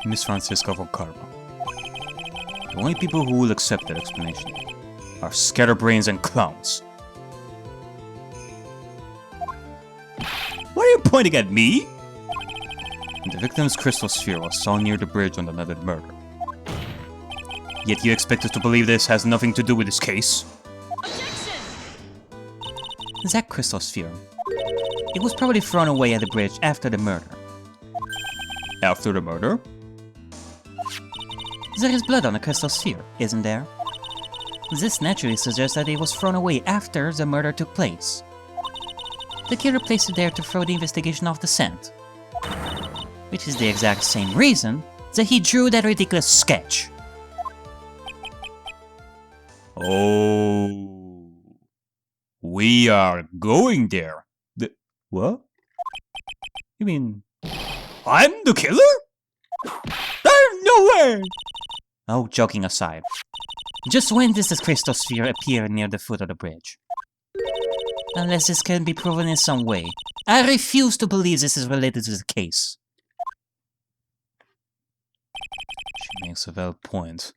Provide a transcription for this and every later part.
Miss Francisca von Karma. The only people who will accept that explanation are scatterbrains and clowns. Why are you pointing at me? The victim's crystal sphere was found near the bridge on the night of the murder. Yet you expect us to believe this has nothing to do with this case? Objection! That crystal sphere. It was probably thrown away at the bridge after the murder. After the murder? There is blood on the crystal sphere, isn't there? This naturally suggests that it was thrown away after the murder took place. The killer placed it there to throw the investigation off the scent. Which is the exact same reason that he drew that ridiculous sketch. Oh, we are going there. What? You mean I'm the killer? There's no way! Oh, joking aside. Just when does this crystal sphere appear near the foot of the bridge? Unless this can be proven in some way, I refuse to believe this is related to the case. She makes a valid point.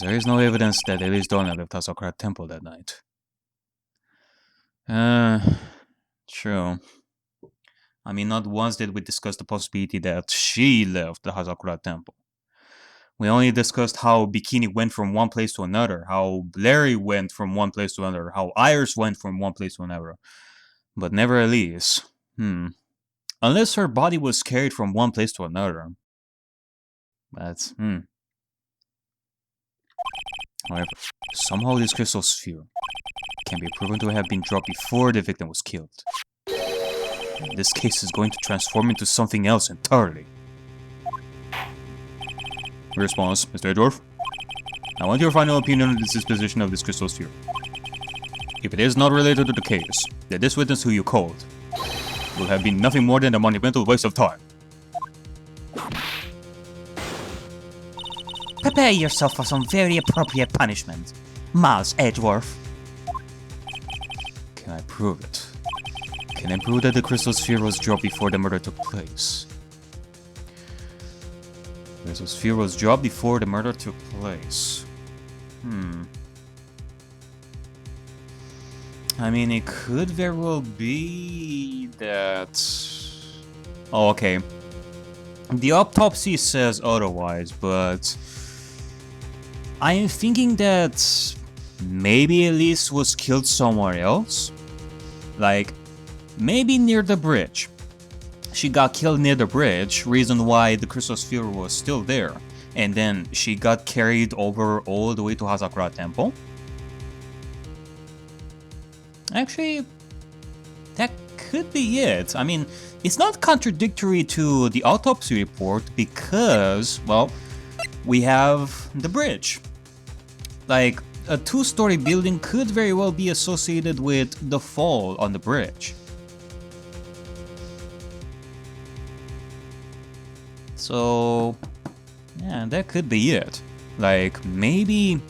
There is no evidence that Elise Donna left Asakura Temple that night. True. I mean, not once did we discuss the possibility that she left the Hazakura Temple. We only discussed how Bikini went from one place to another, how Larry went from one place to another, how Iris went from one place to another. But never Elise. Unless her body was carried from one place to another. But, However, somehow this crystal sphere can be proven to have been dropped before the victim was killed. This case is going to transform into something else entirely. Response, Mr. Edgeworth. I want your final opinion on the disposition of this crystal sphere. If it is not related to the case, then this witness who you called will have been nothing more than a monumental waste of time. Prepare yourself for some very appropriate punishment, Miles Edgeworth. Can I prove it? Can I prove that the crystal sphere was dropped before the murder took place? The crystal sphere was dropped before the murder took place. I mean, it could very well be that... Oh, okay. The autopsy says otherwise, but... I am thinking that maybe Elise was killed somewhere else. Like, maybe near the bridge. She got killed near the bridge, reason why the crystal sphere was still there. And then she got carried over all the way to Hazakura Temple. Actually, that could be it. I mean, it's not contradictory to the autopsy report because, well, we have the bridge. Like, a two-story building could very well be associated with the fall on the bridge. So, yeah, that could be it. Like, maybe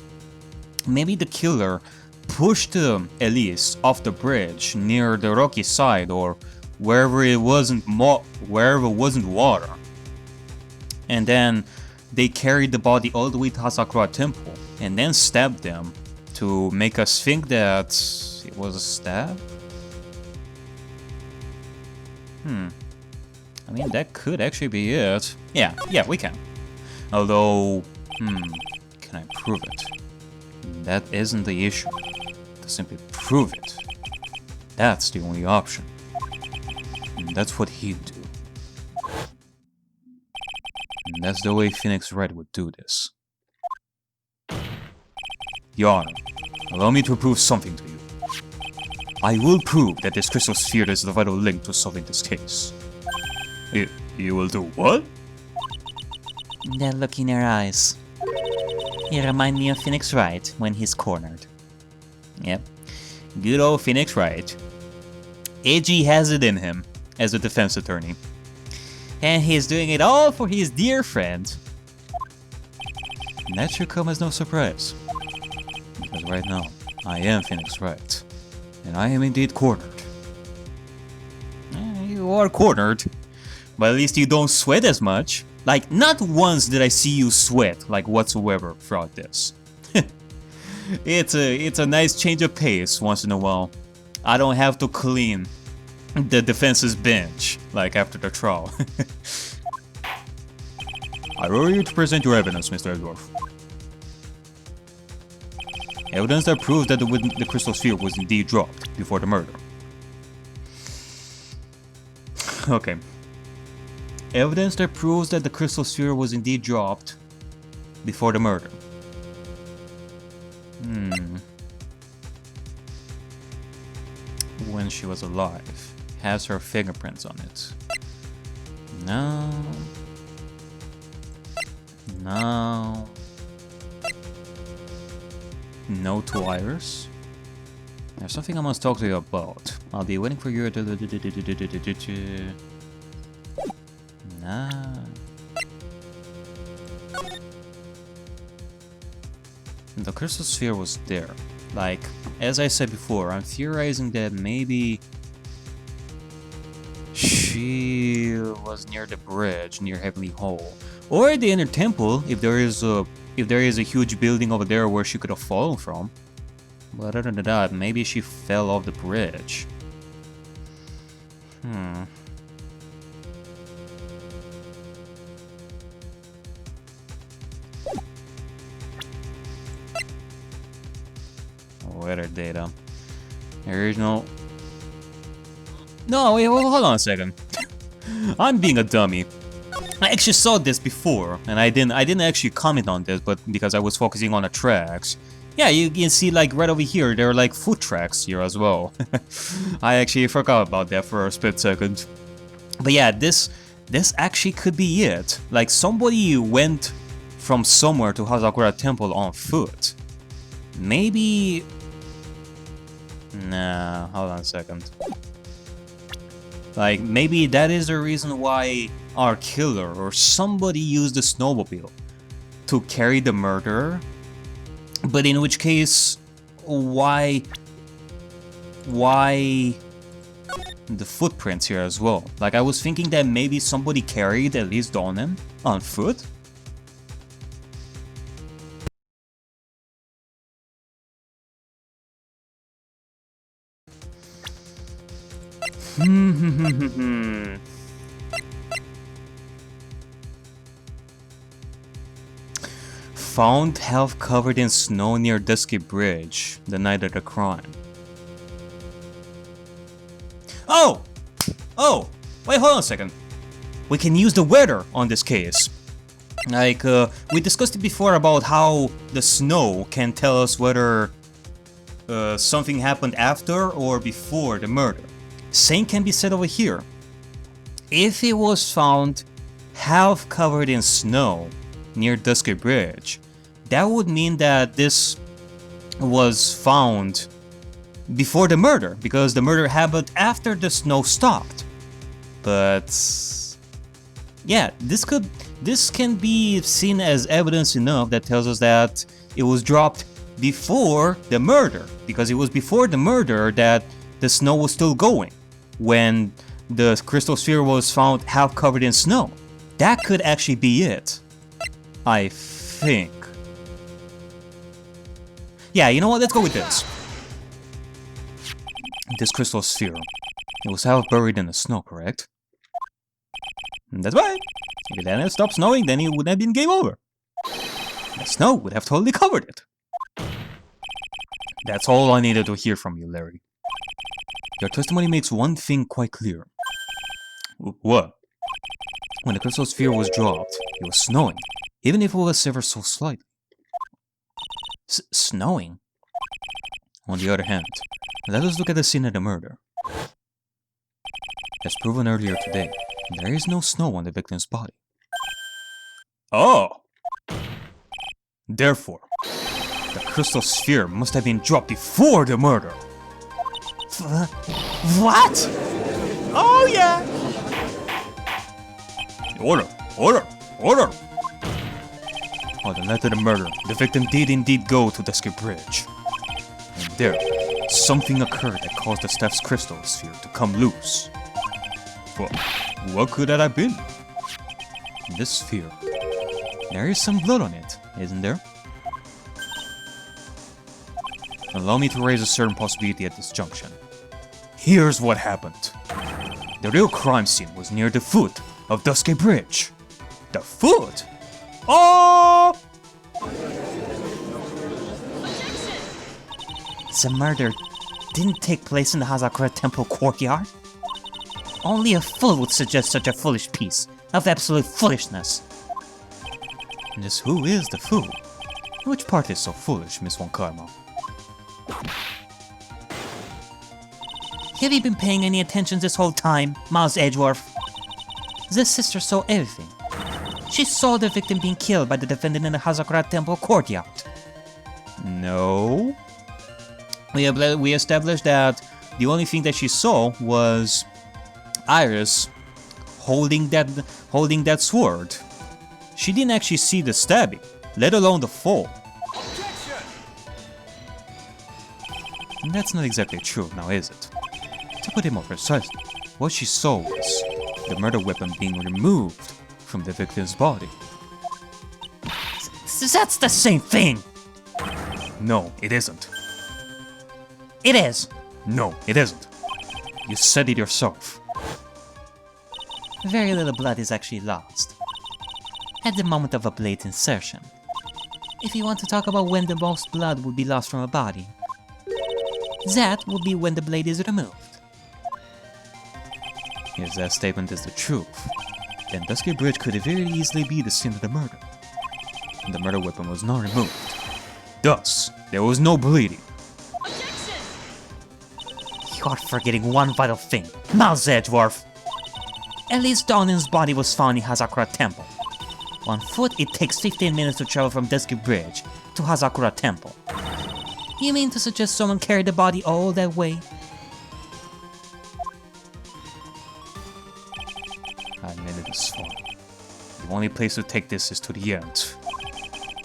the killer pushed Elise off the bridge near the rocky side or wherever it wasn't water. And then they carried the body all the way to Hazakura Temple and then stabbed them to make us think that it was a stab? I mean, that could actually be it. Yeah, we can. Although, can I prove it? That isn't the issue. To simply prove it. That's the only option. And that's what he'd do. And that's the way Phoenix Wright would do this. Your Honor, allow me to prove something to you. I will prove that this crystal sphere is the vital link to solving this case. You will do what? That look in your eyes. You remind me of Phoenix Wright when he's cornered. Yep. Good old Phoenix Wright. AG has it in him as a defense attorney. And he's doing it all for his dear friend. And that should come as no surprise. Because right now, I am Phoenix Wright. And I am indeed cornered. You are cornered. But at least you don't sweat as much. Like, not once did I see you sweat, like, whatsoever throughout this. It's a nice change of pace once in a while. I don't have to clean the defense's bench, like, after the trial. I order you to present your evidence, Mr. Edgeworth. Evidence that proves that the crystal sphere was indeed dropped before the murder. Okay. Evidence that proves that the crystal sphere was indeed dropped before the murder. When she was alive. Has her fingerprints on it. No. No. No to wires. There's something I must talk to you about. I'll be waiting for you to... Nah. The crystal sphere was there. Like, as I said before, I'm theorizing that maybe she was near the bridge, near Heavenly Hall, or the inner temple, if there is a huge building over there where she could have fallen from. But other than that, maybe she fell off the bridge. Weather data. Original. No, wait, hold on a second. I'm being a dummy. I actually saw this before, and I didn't actually comment on this, but because I was focusing on the tracks. Yeah, you can see, like, right over here, there are like foot tracks here as well. I actually forgot about that for a split second. But yeah, this actually could be it. Like, somebody went from somewhere to Hazakura Temple on foot. Maybe... Nah, hold on a second. Like, maybe that is the reason why our killer or somebody used the snowmobile to carry the murderer. But in which case, why the footprints here as well? Like, I was thinking that maybe somebody carried at least on foot. Found half covered in snow near Dusky Bridge the night of the crime. Oh! Oh! Wait, hold on a second. We can use the weather on this case. Like, we discussed it before about how the snow can tell us whether something happened after or before the murder. Same can be said over here. If it was found half covered in snow near Dusky Bridge, that would mean that this was found before the murder, because the murder happened after the snow stopped. But yeah, this can be seen as evidence enough that tells us that it was dropped before the murder, because it was before the murder that the snow was still going when the crystal sphere was found half covered in snow. That could actually be it, I think. Yeah, you know what? Let's go with this. This crystal sphere, it was half buried in the snow, correct? That's right. If it hadn't stopped snowing, then it would have been game over. The snow would have totally covered it. That's all I needed to hear from you, Larry. Your testimony makes one thing quite clear. What? When the crystal sphere was dropped, it was snowing, even if it was ever so slightly. Snowing? On the other hand, let us look at the scene of the murder. As proven earlier today, there is no snow on the victim's body. Oh! Therefore, the crystal sphere must have been dropped before the murder. What? Oh yeah! Order! Order! Order! On the night of the murder, the victim did indeed go to Dusky Bridge. And there, something occurred that caused the staff's crystal sphere to come loose. Well, what could that have been? This sphere. There is some blood on it, isn't there? Allow me to raise a certain possibility at this junction. Here's what happened. The real crime scene was near the foot of Dusky Bridge. The foot? Oh! The murder didn't take place in the Hazakura Temple courtyard. Only a fool would suggest such a foolish piece of absolute foolishness. Just who is the fool? Which part is so foolish, Miss Wonkarma? Have you been paying any attention this whole time, Miles Edgeworth? This sister saw everything. She saw the victim being killed by the defendant in the Hazakura Temple courtyard. No. We established that the only thing that she saw was Iris holding that sword. She didn't actually see the stabbing, let alone the fall. And that's not exactly true, now is it? To put it more precisely, what she saw was the murder weapon being removed from the victim's body. That's the same thing! No, it isn't. It is! No, it isn't. You said it yourself. Very little blood is actually lost at the moment of a blade insertion. If you want to talk about when the most blood would be lost from a body, that would be when the blade is removed. If that statement is the truth, then Dusky Bridge could very easily be the scene of the murder. The murder weapon was not removed. Thus, there was no bleeding. Objection! You are forgetting one vital thing, Miles Edgeworth. At least Donin's body was found in Hazakura Temple. On foot, it takes 15 minutes to travel from Dusky Bridge to Hazakura Temple. You mean to suggest someone carried the body all that way? I admit it is far. The only place to take this is to the end.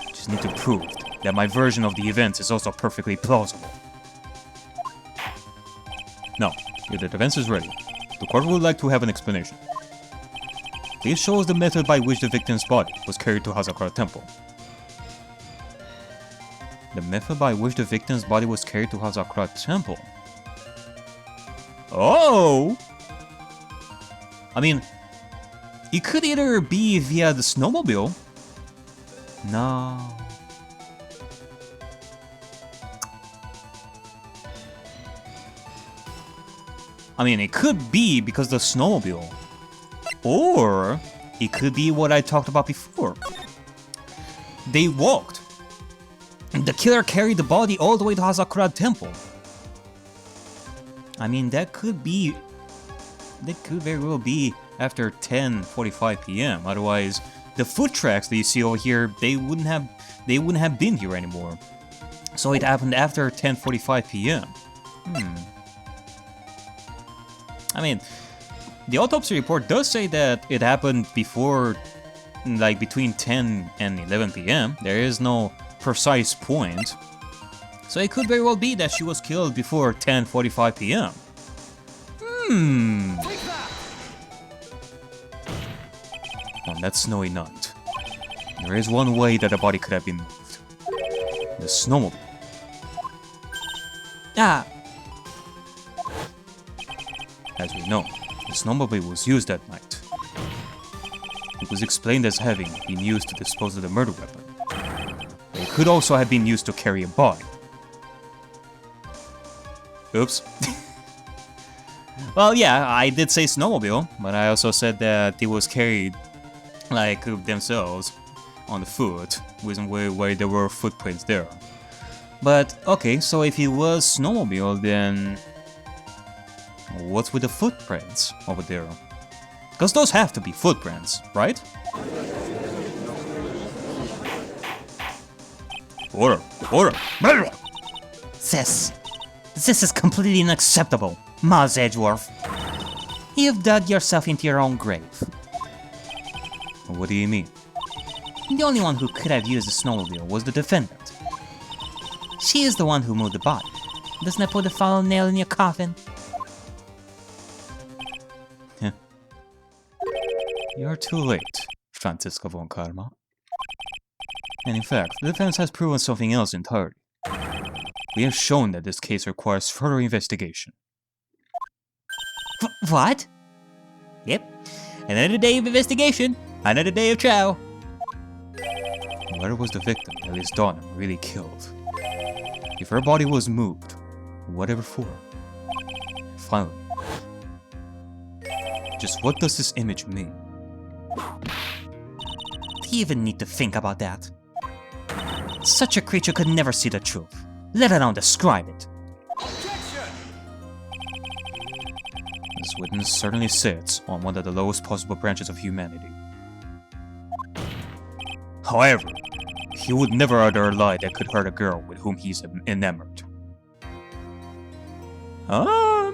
Just need to prove that my version of the events is also perfectly plausible. Now, if the defense is ready, the court would like to have an explanation. Please show us the method by which the victim's body was carried to Hazakura Temple. The method by which the victim's body was carried to Hazakura Temple? Oh! I mean, it could either be via the snowmobile. No. I mean, it could be because the snowmobile. Or it could be what I talked about before. They walked. The killer carried the body all the way to Hazakura Temple. I mean, that could very well be after 10:45 p.m. Otherwise, the foot tracks that you see over here, they wouldn't have been here anymore. So it happened after 10:45 p.m. I mean, the autopsy report does say that it happened before, like between 10 and 11 p.m. There is no precise point. So it could very well be that she was killed before 10:45 p.m. On that snowy night, there is one way that a body could have been moved. The snowmobile. As we know, the snowmobile was used that night. It was explained as having been used to dispose of the murder weapon. But it could also have been used to carry a body. Oops. Well, yeah, I did say snowmobile, but I also said that it was carried like themselves on the foot, where there were footprints there. But okay, so if it was snowmobile, then what's with the footprints over there? Because those have to be footprints, right? Order! Order! This is completely unacceptable, Miles Edgeworth. You've dug yourself into your own grave. What do you mean? The only one who could have used the snowmobile was the defendant. She is the one who moved the body. Doesn't that put a final nail in your coffin? You're too late. Franziska von Karma. And in fact, the defense has proven something else entirely. We have shown that this case requires further investigation. What? Yep. Another day of investigation. Another day of trial. Where was the victim that Liz Donham really killed? If her body was moved, whatever for? And finally, just what does this image mean? Do you even need to think about that? Such a creature could never see the truth, let alone describe it. This witness certainly sits on one of the lowest possible branches of humanity. However, he would never utter a lie that could hurt a girl with whom he's enamored. I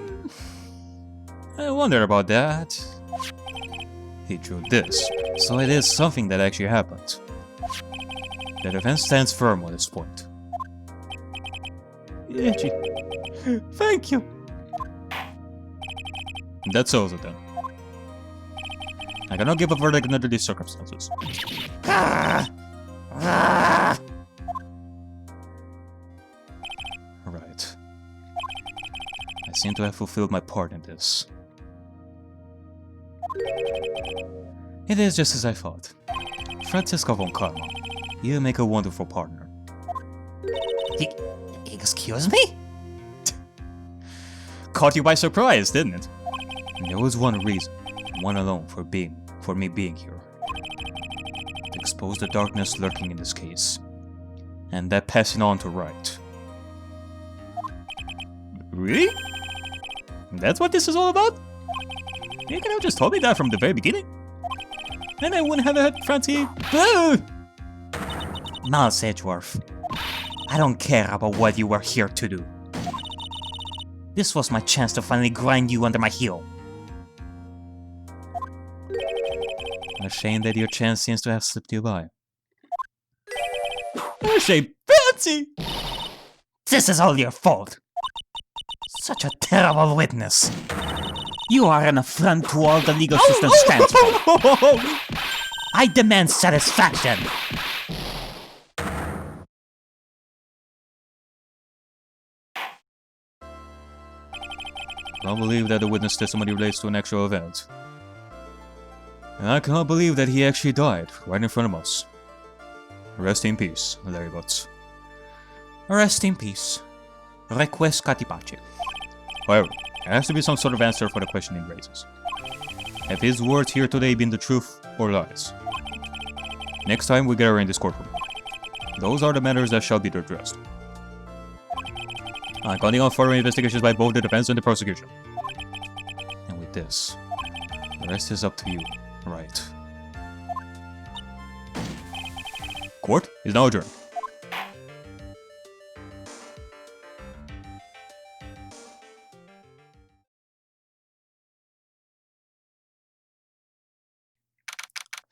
wonder about that. He drew this, so it is something that actually happened. The defense stands firm on this point. Ichi, thank you. That settles it then. I cannot give a verdict under these circumstances. Right. I seem to have fulfilled my part in this. It is just as I thought. Franziska von Karma, you make a wonderful partner. Excuse me? Caught you by surprise, didn't it? And there was one reason, one alone, for me being here. To expose the darkness lurking in this case. And that passing on to Wright. Really? That's what this is all about? You could have just told me that from the very beginning. And I wouldn't have had Francie. Miles Edgeworth, I don't care about what you were here to do. This was my chance to finally grind you under my heel. A shame that your chance seems to have slipped you by. A shame, Fancy! This is all your fault. Such a terrible witness. You are an affront to all the legal system stands for. I demand satisfaction. I can't believe that the witness testimony relates to an actual event. And I cannot believe that he actually died right in front of us. Rest in peace, Larry Butts. Rest in peace. Requiescat pace. However, there has to be some sort of answer for the question he raises. Have his words here today been the truth or lies? Next time we gather in this courtroom. Those are the matters that shall be addressed. I'm counting on further investigations by both the defense and the prosecution. And with this, the rest is up to you, right? Court is now adjourned.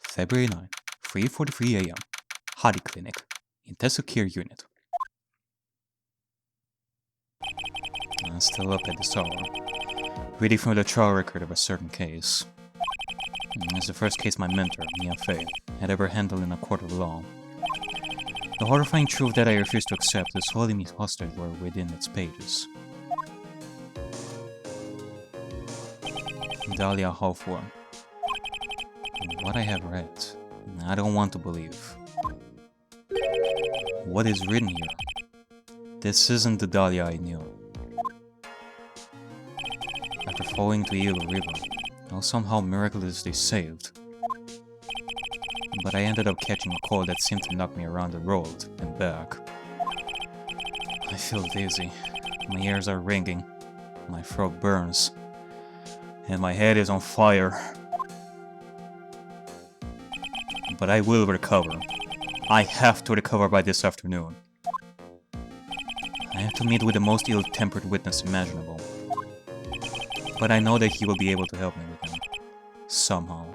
February 9, 3:43 AM. Hadi Clinic, Intensive Care Unit. I'm still up at this hour, reading from the trial record of a certain case. It's the first case my mentor, Mia Fei, had ever handled in a court of law. The horrifying truth that I refused to accept is holding me hostage were within its pages. Dahlia Hawthorne. What I have read, I don't want to believe. What is written here? This isn't the Dahlia I knew. After falling to Yellow River, I was somehow miraculously saved. But I ended up catching a cold that seemed to knock me around the road and back. I feel dizzy, my ears are ringing, my throat burns, and my head is on fire. But I will recover. I have to recover by this afternoon. I have to meet with the most ill-tempered witness imaginable. But I know that he will be able to help me with him. Somehow.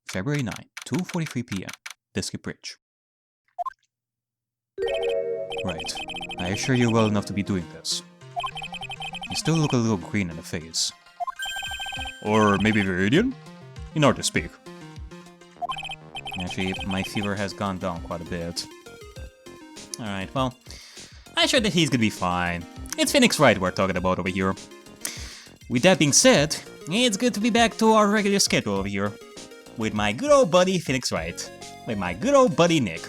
February 9, 2:43 PM. Disky Bridge. Right. I assure you well enough to be doing this. You still look a little green in the face. Or maybe Viridian? In order to speak. Actually, my fever has gone down quite a bit. Alright, well, I'm sure that he's gonna be fine. It's Phoenix Wright we're talking about over here. With that being said, it's good to be back to our regular schedule over here. With my good old buddy Phoenix Wright. With my good old buddy Nick.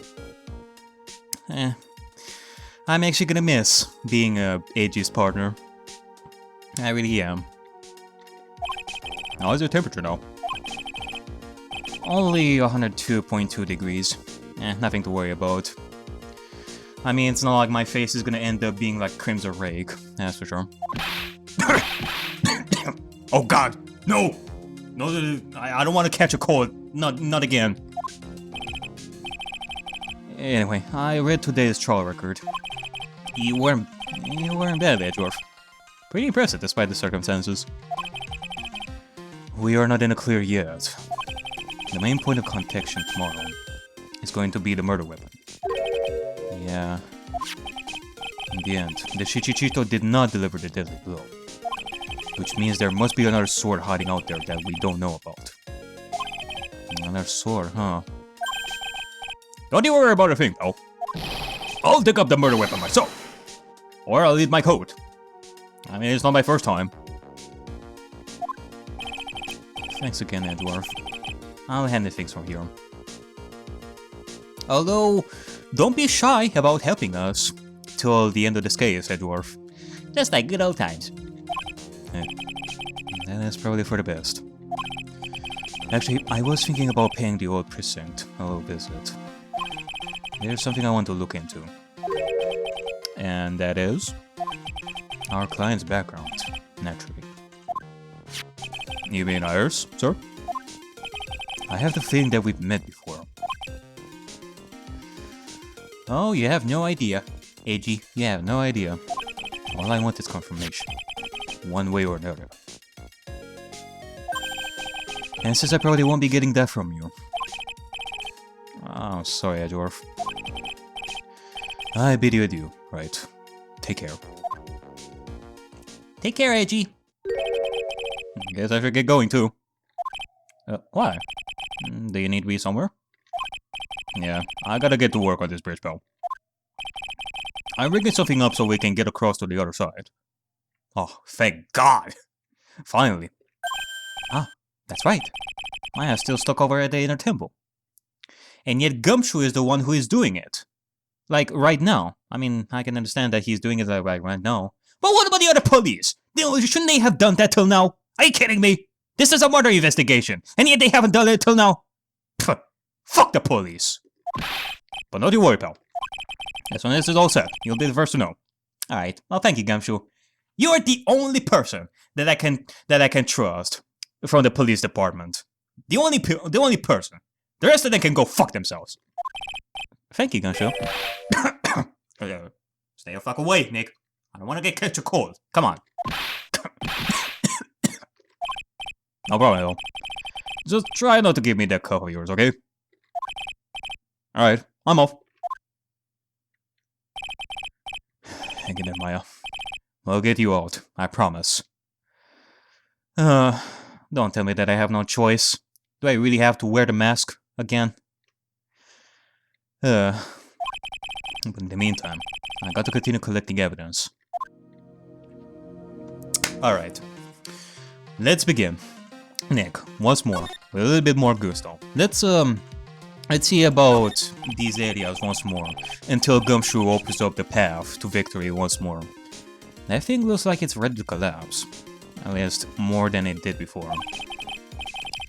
I'm actually gonna miss being AG's partner. I really am. How is your temperature now? Only 102.2 degrees. Nothing to worry about. I mean, it's not like my face is gonna end up being like Crimson Rake, that's for sure. Oh god, no! No, I don't want to catch a cold. Not again. Anyway, I read today's trial record. You weren't bad, Edgeworth. Pretty impressive despite the circumstances. We are not in the clear yet. The main point of contention tomorrow is going to be the murder weapon. Yeah. In the end, the Shichichito did not deliver the deadly blow. Which means there must be another sword hiding out there that we don't know about. Another sword, huh? Don't you worry about a thing, though. I'll dig up the murder weapon myself. Or I'll leave my coat. I mean, it's not my first time. Thanks again, Edgeworth. I'll handle things from here. Although, don't be shy about helping us till the end of this case, Edgeworth. Just like good old times. That is probably for the best. Actually, I was thinking about paying the old precinct a little visit. There's something I want to look into. And that is our client's background, naturally. You mean ours, sir? I have the feeling that we've met before. Oh, you have no idea. AG, you have no idea. All I want is confirmation. One way or another. And since I probably won't be getting that from you. Oh, sorry, Edgeworth. I bid you adieu. Right. Take care. Take care, AG. Guess I should get going too. Why? Do you need me somewhere? Yeah, I gotta get to work on this bridge, pal. I'm rigging something up so we can get across to the other side. Oh, thank God! Finally. Ah, that's right. Maya's still stuck over at the inner temple. And yet Gumshoe is the one who is doing it. Like, right now. I mean, I can understand that he's doing it like right now. But what about the other police? Shouldn't they have done that till now? Are you kidding me? This is a murder investigation, and yet they haven't done it till now? Pfft, fuck the police. But not you worry, pal. As soon as this is all set, you'll be the first to know. Alright, well thank you, Gumshoe. You are the only person that I can trust from the police department. The only person. The rest of them can go fuck themselves. Thank you, Gumshoe. Stay the fuck away, Nick. I don't want to catch a cold. Come on. No problem at all. Just try not to give me that cough of yours, okay? Alright, I'm off. Hang in there, Maya. We'll get you out, I promise. Don't tell me that I have no choice. Do I really have to wear the mask again? But in the meantime, I got to continue collecting evidence. Alright. Let's begin. Nick, once more, with a little bit more gusto. Let's see about these areas once more, until Gumshoe opens up the path to victory once more. That thing looks like it's ready to collapse. At least, more than it did before.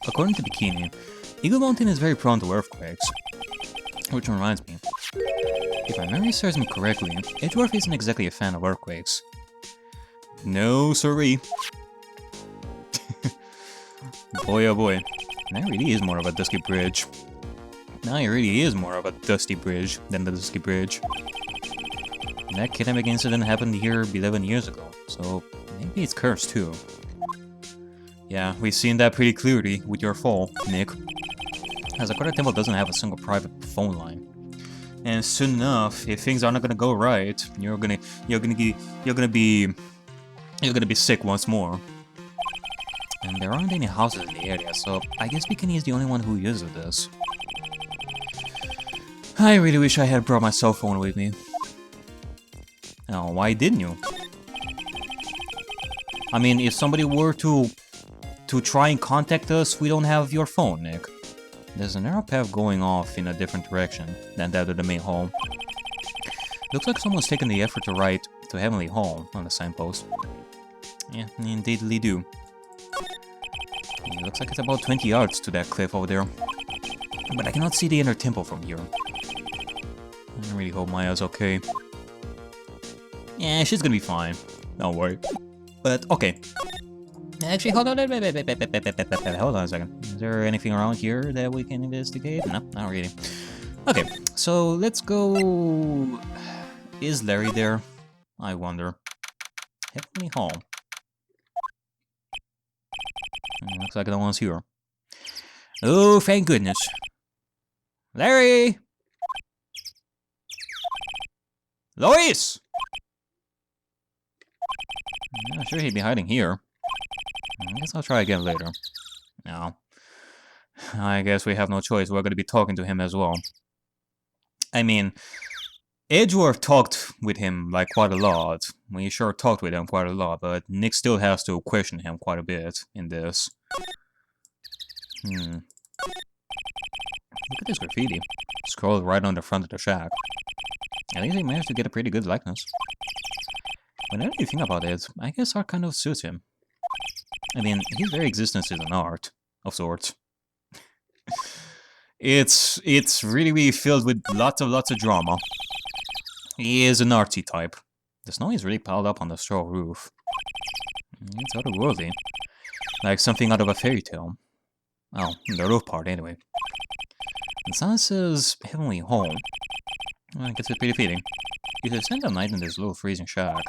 According to Bikini, Eagle Mountain is very prone to earthquakes. Which reminds me, if my memory serves me correctly, Edgeworth isn't exactly a fan of earthquakes. No siree. Boy oh boy, that really is more of a dusty bridge. Now it really is more of a dusty bridge than the dusty bridge. That kidnapping incident happened here 11 years ago, so maybe it's cursed too. Yeah, we've seen that pretty clearly with your fall, Nick. As Gyakuten Temple doesn't have a single private phone line. And soon enough, if things are not gonna go right, you're gonna be you're gonna be sick once more. And there aren't any houses in the area, so I guess Bikini is the only one who uses this. I really wish I had brought my cell phone with me. Oh, why didn't you? I mean, if somebody were to try and contact us, we don't have your phone, Nick. There's an arrow path going off in a different direction than that of the main hall. Looks like someone's taken the effort to write to Heavenly Hall on the signpost. Yeah, indeedly do. It looks like it's about 20 yards to that cliff over there. But I cannot see the inner temple from here. I really hope Maya's okay. Yeah, she's gonna be fine. Don't worry. But, okay. Actually, hold on. Hold on a second. Is there anything around here that we can investigate? No, not really. Okay, so let's go... Is Larry there? I wonder. Heavenly Hall. Looks like no one's here. Oh, thank goodness. Larry! Lois! I'm not sure he'd be hiding here. I guess I'll try again later. No. I guess we have no choice. We're going to be talking to him as well. I mean, Edgeworth talked with him like quite a lot. We sure talked with him quite a lot, but Nick still has to question him quite a bit in this. Look at this graffiti. Scrolled right on the front of the shack. At least he managed to get a pretty good likeness. Whenever you think about it, I guess art kind of suits him. I mean, his very existence is an art, of sorts. It's really filled with lots of drama. He is an artsy type. The snow is really piled up on the straw roof. It's otherworldly. Like something out of a fairy tale. Oh, the roof part anyway. The sign says Heavenly Home. Well, I guess it's pretty fitting. If you spend the night in this little freezing shack,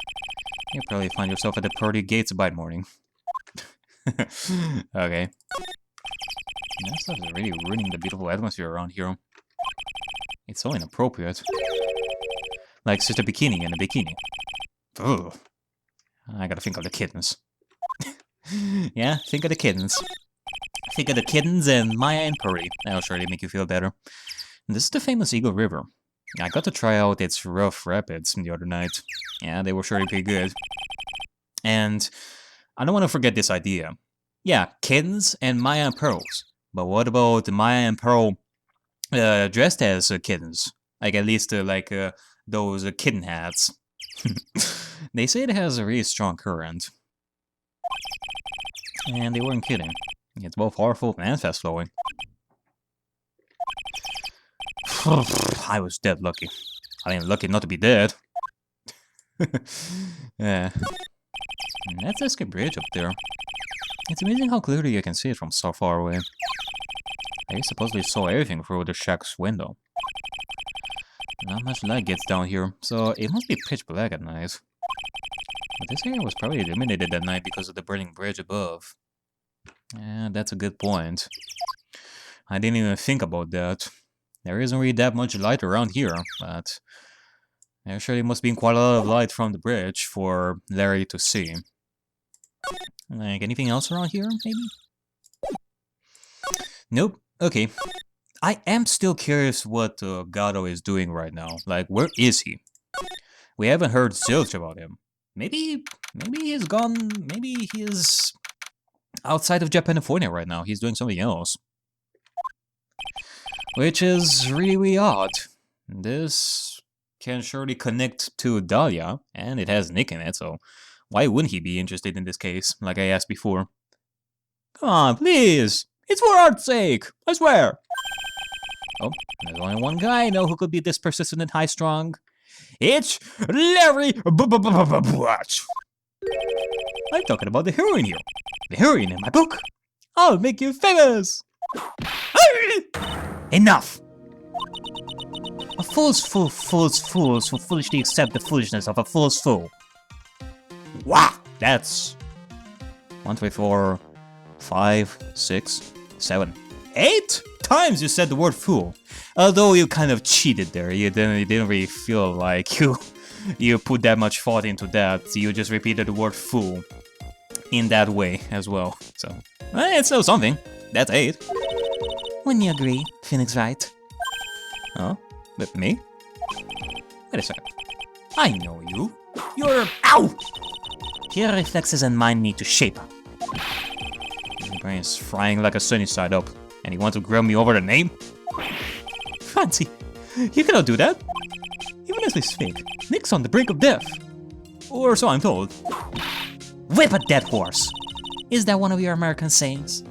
you'll probably find yourself at the pearly gates by morning. Okay. That stuff is really ruining the beautiful atmosphere around here. It's so inappropriate. Like Sister Bikini in a bikini. Ugh. I gotta think of the kittens. Yeah, think of the kittens. Think of the kittens and Maya and Puri. That'll surely make you feel better. And this is the famous Eagle River. I got to try out its rough rapids the other night. Yeah, they were surely pretty good. And I don't want to forget this idea. Yeah, kittens and Maya and Pearls. But what about Maya and Pearl dressed as kittens? Like at least those kitten hats. They say it has a really strong current. And they weren't kidding. It's both powerful and fast flowing. I was dead lucky. I mean, lucky not to be dead. Yeah. And that's Escape Bridge up there. It's amazing how clearly you can see it from so far away. I supposedly saw everything through the shack's window. Not much light gets down here, so it must be pitch black at night. But this area was probably illuminated at night because of the burning bridge above. Yeah, that's a good point. I didn't even think about that. There isn't really that much light around here, but there surely must be quite a lot of light from the bridge for Larry to see. Like, anything else around here, maybe? Nope. Okay. I am still curious what Gato is doing right now. Like, where is he? We haven't heard zilch about him. Maybe he's gone. Maybe he is outside of Japan right now. He's doing something else. Which is really odd. This can surely connect to Dahlia, and it has Nick in it, so why wouldn't he be interested in this case, like I asked before? Come on, please! It's for art's sake! I swear! Oh, there's only one guy I know who could be this persistent and high-strung. It's Larry Watch! I'm talking about the heroine here. The heroine in my book. I'll make you famous! Enough! A fool's fools who foolishly accept the foolishness of a fool's fool. Wow! That's 1, 2, 3, 4, 5, 6, 7, 8 times you said the word fool. Although you kind of cheated there. You didn't really feel like you you put that much thought into that. You just repeated the word fool in that way as well. So, it's still something. That's 8. Wouldn't you agree, Phoenix Wright? Huh? With me? Wait a second. I know you. You're... Ow! Your reflexes and mine need to shape up. Your brain's frying like a sunny side up. And you want to grill me over the name? Fancy, you cannot do that. Even as we speak, Nick's on the brink of death. Or so I'm told. Whip a dead horse! Is that one of your American sayings?